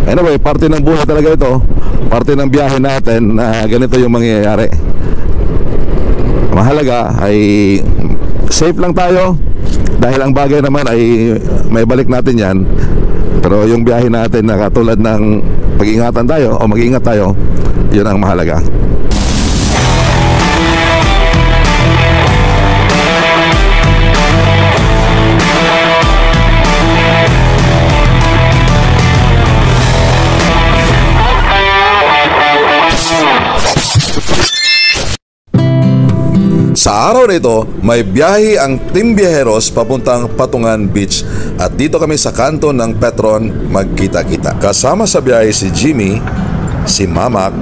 Anyway, parte ng buhay talaga ito. Parte ng biyahe natin na ganito yung mangyayari. Mahalaga ay safe lang tayo, dahil ang bagay naman ay may balik natin yan. Pero yung biyahe natin na katulad ng pag-ingatan tayo o mag-ingat tayo, yun ang mahalaga. Sa araw na ito, may biyahe ang Team Viajeros papuntang Patungan Beach at dito kami sa kanto ng Petron magkita-kita. Kasama sa biyahe si Jimmy, si Mamak,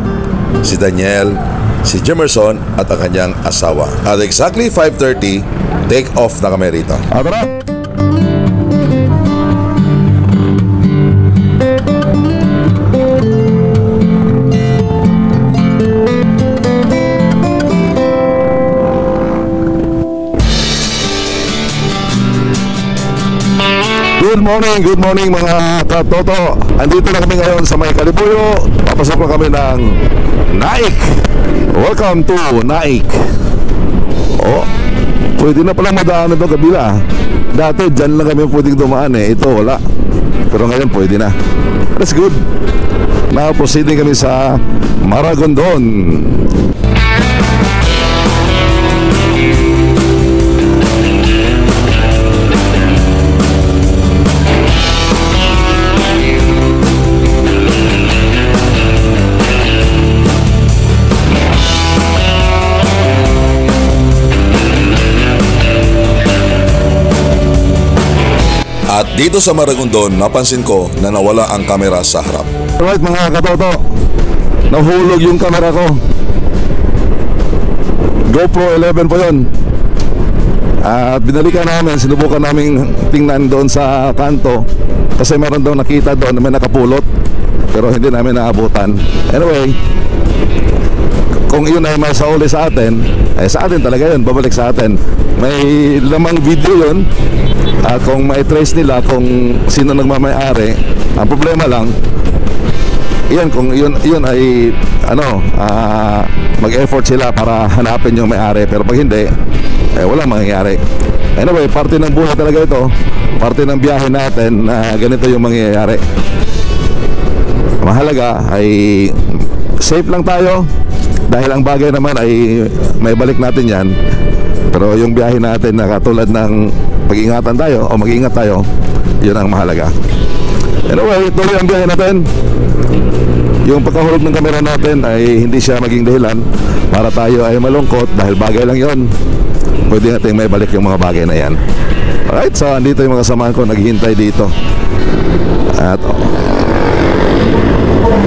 si Daniel, si Jimerson at ang kanyang asawa. At exactly 5:30, take off na kami rito. Tara! Good morning mga katoto. Andito na kami ngayon sa may Kalibuyo. Papasok na kami ng Naik. Welcome to Naik. Oh, pwede na palang madaan ito kabila. Dati dyan lang kami pwedeng dumaan eh. Ito wala. Pero ngayon pwede na. That's good. Now proceeding kami sa Maragondon. At dito sa Maragondon, napansin ko na nawala ang kamera sa harap. Alright mga katoto, nahulog yung kamera ko. GoPro 11 po yun. At binalikan namin, sinubukan namin tingnan doon sa kanto kasi meron daw nakita doon na may nakapulot, pero hindi namin naabutan. Anyway, kung yun ay masauli sa atin, ay sa atin talaga yun, babalik sa atin. May lamang video yun. Kung may trace nila kung sino nagmamay-ari, ang problema lang yan, kung yun ay mag-effort sila para hanapin yung may-ari. Pero pag hindi, walang mangyayari. Anyway, parte ng buhay talaga ito. Parte ng biyahe natin na ganito yung mangyayari. Mahalaga ay safe lang tayo, dahil ang bagay naman ay may balik natin yan. Pero yung biyahe natin na katulad ng pag-ingatan tayo o mag-ingat tayo, yun ang mahalaga. Anyway, tuloy ang biyahe natin. Yung pagkahulog ng kamera natin ay hindi siya maging dahilan para tayo ay malungkot, dahil bagay lang yun. Pwede natin may balik yung mga bagay na yan. Alright, so andito yung mga samahan ko naghihintay dito. At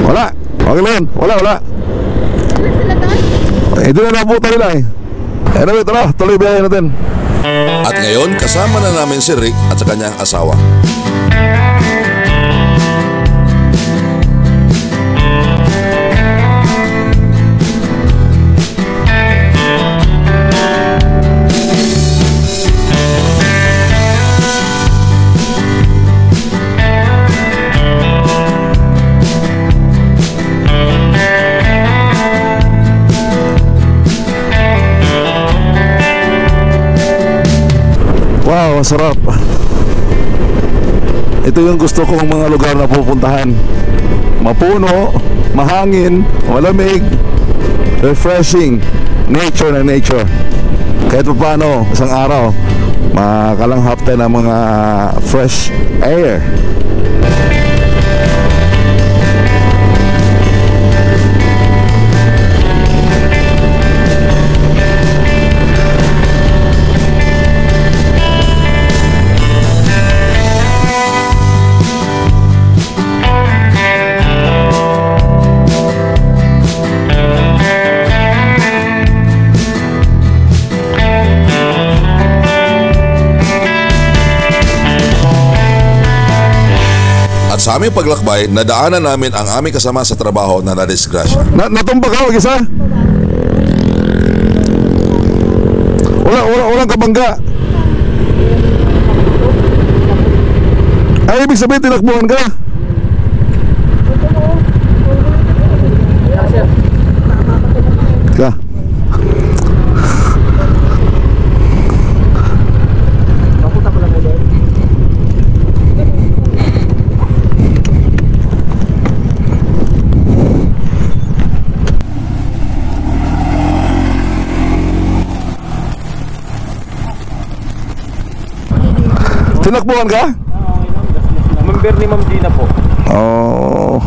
wala, okay lang yun. Wala hindi na nabutan nila eh. Anyway, tara, tuloy biyahe natin. At ngayon, kasama na namin si Rick at sa kanyang asawa. Wow, sarap. Ito yung gusto kong mga lugar na pupuntahan. Mapuno, mahangin, malamig, refreshing, nature na nature. Kahit pa paano, isang araw makalanghap tayo ng mga fresh air. Sa aming paglakbay, nadaanan namin ang aming kasama sa trabaho na nadisgrasya. Natumba ka, mag-isa? Walang kabangga. Ay, ibig sabihin tinakbuhan ka? Tinakbuhan ka? Member ni Ma'am Gina po. Oh.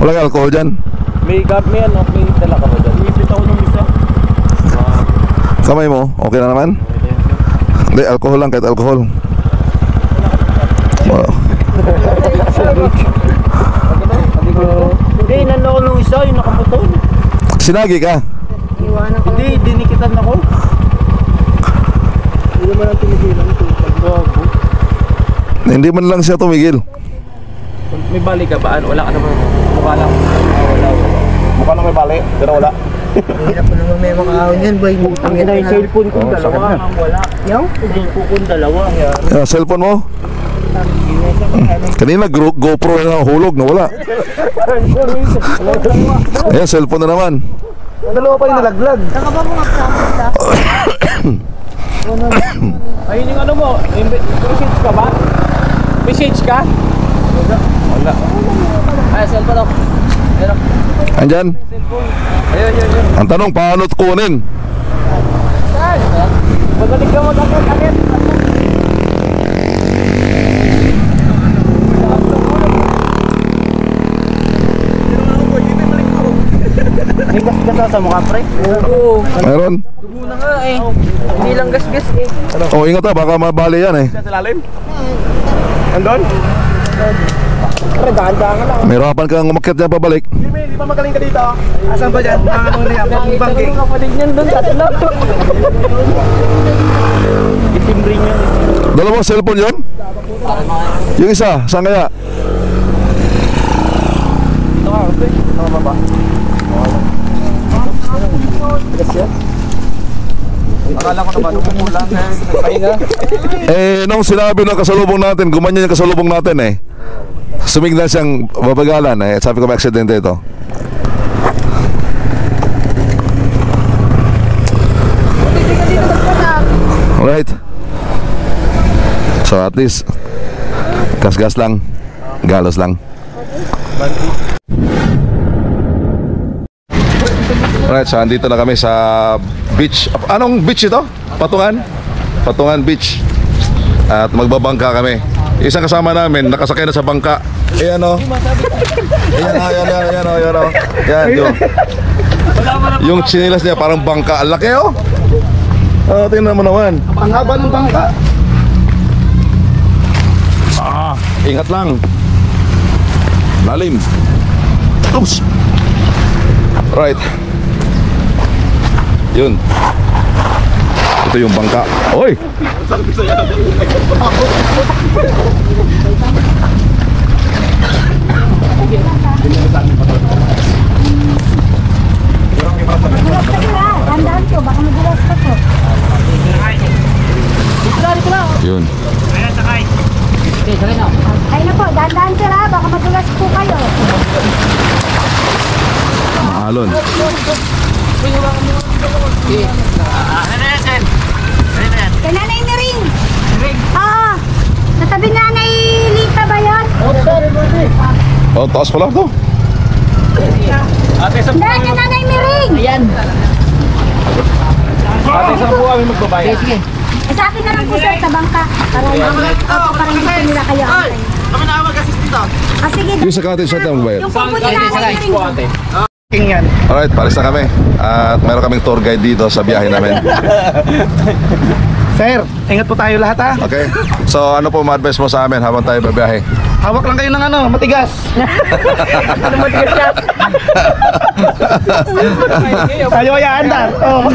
Wala ka alcohol dyan? May ano, may dala ka ba dyan? Ipit ako ng isa. Kamay mo, okay na naman? Hindi, alcohol lang, kahit alcohol. Oh. Hindi, inano ko nung isa, yung nakaputol. Sinagi ka? Hindi, dinikitan ako. Hindi naman ang tinigilan ito. Hindi man lang siya tumigil. May bali ka ba? Wala ka naman. Mukha lang. Wala. Mukha lang may bali, pero wala. Hirap mo naman may makahawin yan, boy. Ang ina yung cellphone ko, dalawa. Wala. Yung? Cellphone ko, dalawa. Cellphone mo? Kanina GoPro na hulog, nawala. Ayan, cellphone na naman. Dalawa pa yung nalaglag. Saka ba mga plastic Ayun yung ano mo, message ka ba? Message ka? Wala. Ay, cellphone ako. Andyan? Ayun. Ang tanong, paano kunin? Magaling ka mag-akit. May gas-gas sa mukha, pre? Oo. Meron? Muna nga eh. Hindi lang gas-gas eh. Oh, ingat ha, baka mabali yan eh. Sa lalim? Andon? Pre, dahan-dahan lang. Mahirapan kang umakyat dyan pabalik. Di ba magaling ka dito? Asan ba dyan? Ano na yan? Banking. Ang kapatid niyan doon, tatlo. Itim ring yan. Dalawang cellphone yun? Yung isa, saan kaya? Ito ka, pre. Tama ba? Akala ko naman, umulan eh. Nagpahinga. Nung sinabi ng kasalubong natin, gumanyan yung kasalubong natin eh. Sumignan siyang babagalan eh. Sabi ko may aksidente ito. Alright. So at least gas-gas lang, galos lang. Alright, so andito na kami sa beach. Anong beach ito? Patungan? Patungan Beach. At magbabangka kami. Isang kasama namin nakasakay na sa bangka. Ayan o. Ayan o. Yan yun. Yung chinilas niya parang bangka. Ang laki o. Tingnan mo naman. Ang haba ng bangka. Ingat lang. Lalim. Oops. Right. Yun. Ito yung bangka. Oy! Tandaan ko, baka madulas ka po. Yun. Ay na po, dandaan sila, baka madulas po kayo. Alon. Kay Nanay ni Ring. Oo. Sa tabi ni Nanay Lita ba yun? Oh, taas pala to. Ate, sa Hindi, kay Nanay Miring. Ayan. ate, sa po kami magbabayad. Sige. Sa akin na lang po sir, sa bangka. Para hindi nila kayo antay. Kami na mag-assist dito. Sige, Yung sa cottage sa tayong bayad. yung pupunta na Nanay Miring. King yan. Alright, palis na kami. At meron kaming tour guide dito sa biyahe namin. Sir, ingat po tayo lahat ha. Okay? So ano po ma-advise mo sa amin habang tayo babiyahe? Hawak lang kayo ng ano, matigas. Ano matigas yan? Tayo ay aandar. Oh.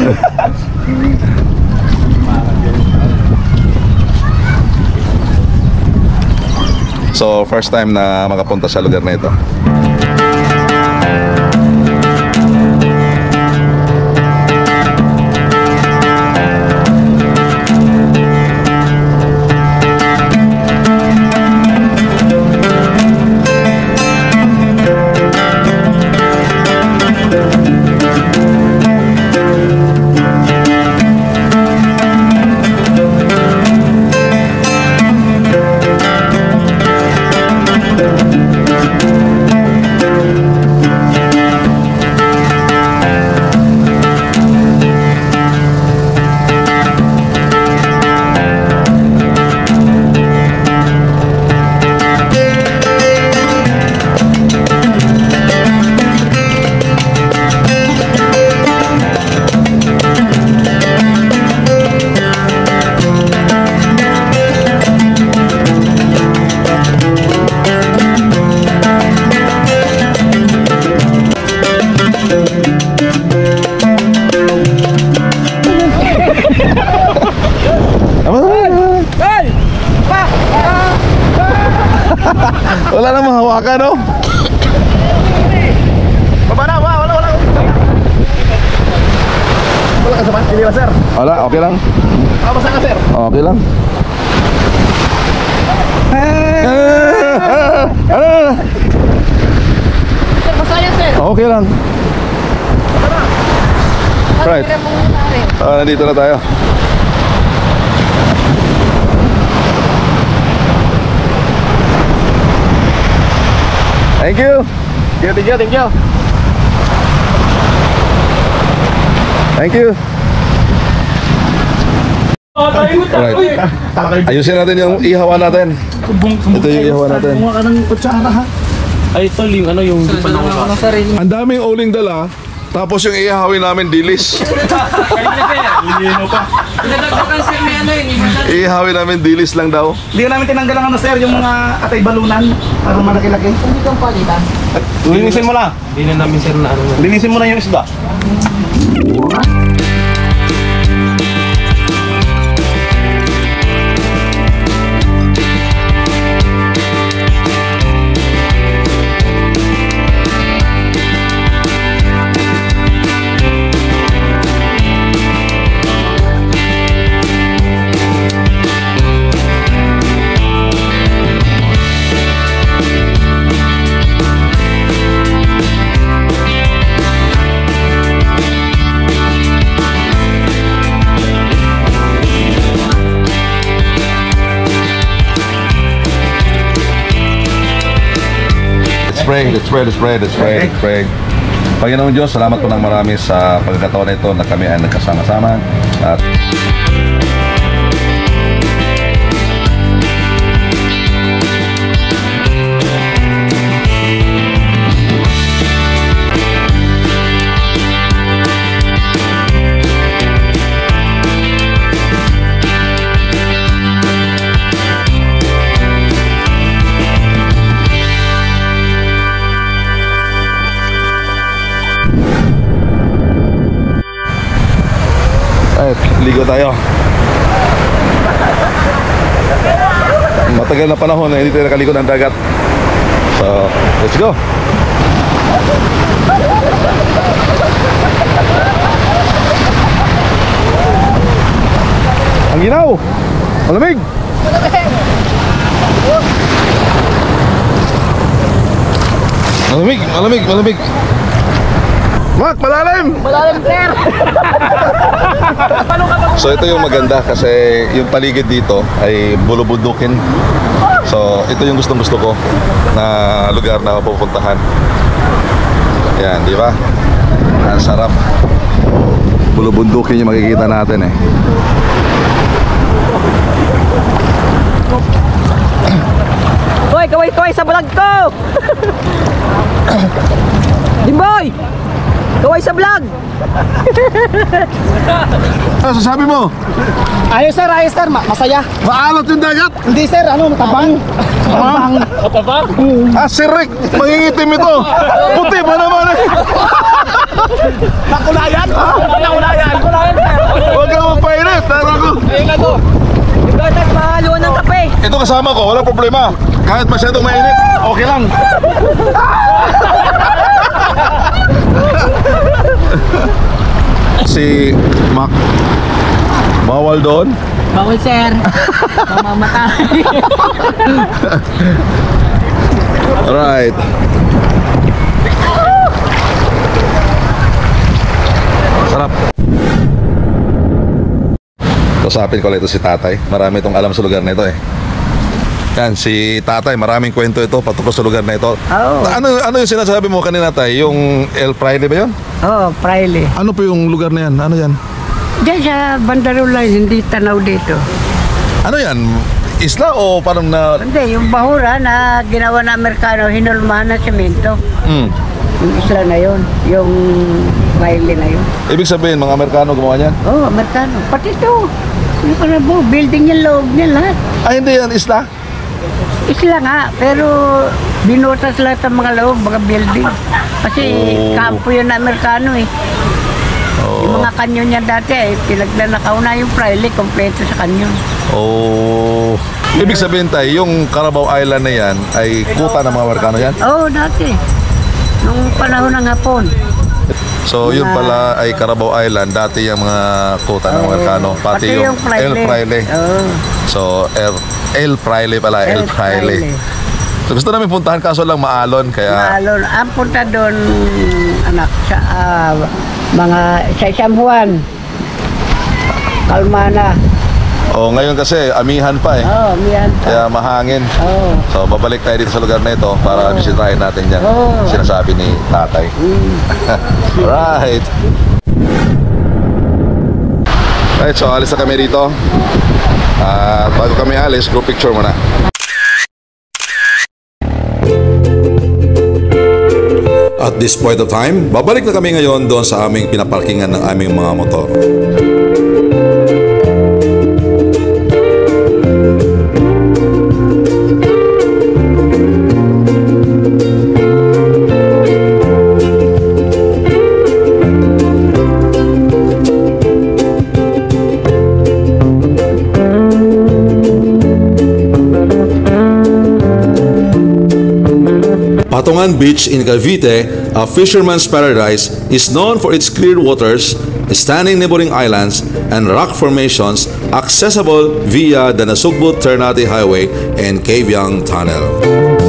So first time na makapunta sa lugar na ito. Wala na mahawakan, no? Baba na, wala. Wala ka sa pan, hindi ba sir? Wala, okay lang. Basa ka sir. Okay lang. Sir, masaya sir. Okay lang. Right. Nandito na tayo. Thank you. Thank you. Thank you. Alright. Ayusin natin yung ihawan natin. Ito yung ihawan natin. Kumuha ka ng kutsara ha. Ay, ito yung yung panahon ka. Ang daming uling dala. Tapos yung ihawin namin dilis. Ihawin namin dilis lang daw. Hindi namin tinanggal ang sir, yung mga atay balunan para malaki-laki. Hindi kang palitan. Linisin mo na. Hindi na namin sir na ano. Linisin mo na yung isda. Let's pray. Panginoong Diyos, salamat po ng marami sa pagkakataon na ito na kami ay nagkasama-sama at ligo tayo. Matagal na panahon na hindi tayo nakaligo ng dagat. So, let's go. Ang ginaw. Malamig. Malamig. Mak, malalim! Malalim sir. So ito yung maganda kasi yung paligid dito ay bulubundukin. So ito yung gustong-gusto ko na lugar na pupuntahan. Yan, di ba? Ang sarap. Bulubundukin yung makikita natin eh. Hoy, kaway sa vlog ko. Dimboy! Kaway sa vlog! Ano sasabi mo? Ayos sir, masaya. Maalat yung dagat? Hindi sir, matabang. Matabang? Sirik! Mangingitim ito! Puti pa naman eh! Nakulayan sir. Huwag kang magpainit! Tara ko! Ayun ka to. Ito, tas mahaluan ng kape. Ito kasama ko, walang problema. Kahit masyadong mainit, okay lang. Si Mac, bawal doon? Bawal sir. Mamamatay. Alright. Sarap. Usapin ko lang ito si Tatay. Marami itong alam sa lugar na ito eh. Yan, si Tatay, maraming kwento ito patungkol sa lugar na ito. Oo. Ano yung sinasabi mo kanina, Tay? Yung El Fraile ba yun? Oo, Fraile. Ano po yung lugar na yan? Ano yan? Diyan sa Bandarulay, hindi tanaw dito. Ano yan? Isla o parang na... Hindi, yung bahura na ginawa na Amerikano, hinulmahan ng semento. Yung isla na yun, yung Fraile na yun. Ibig sabihin, mga Amerikano gumawa niyan? Oo, Amerikano. Pati ito. Yung parabo, building yung loob niya lahat. Ay, hindi yan, isla? Isla nga, pero binutas lahat ang mga loob, mga building. Kasi kampo yun na Amerikano eh. Yung mga kanyon niya dati eh, pinaglalakaw na yung Fraile, kompleto sa kanyon. Oh. Ibig sabihin tayo, yung Carabao Island na yan ay kuta ng mga Amerikano yan? Oo, dati. Nung panahon ng hapon. So yun pala ay Carabao Island, dati yung mga kuta ng Amerikano, pati yung El Fraile. Oo. So El Fraile pala, El Fraile. So gusto namin puntahan kaso lang maalon kaya Maalon. Ang punta doon, anak, sa mga sa isang buwan. Kalmana. ngayon kasi amihan pa eh. Oo, miyan pa. Kaya mahangin. Oo. So babalik tayo dito sa lugar na ito para bisitahin natin yan. Sinasabi ni tatay. Alright. Alright, so alis na kami rito. Bago kami alis, group picture muna. At this point of time, babalik na kami ngayon doon sa aming pinaparkingan ng aming mga motor. Patungan Beach in Cavite, a fisherman's paradise, is known for its clear waters, stunning neighboring islands, and rock formations accessible via the Nasugbu Ternate Highway and Cavyang Tunnel.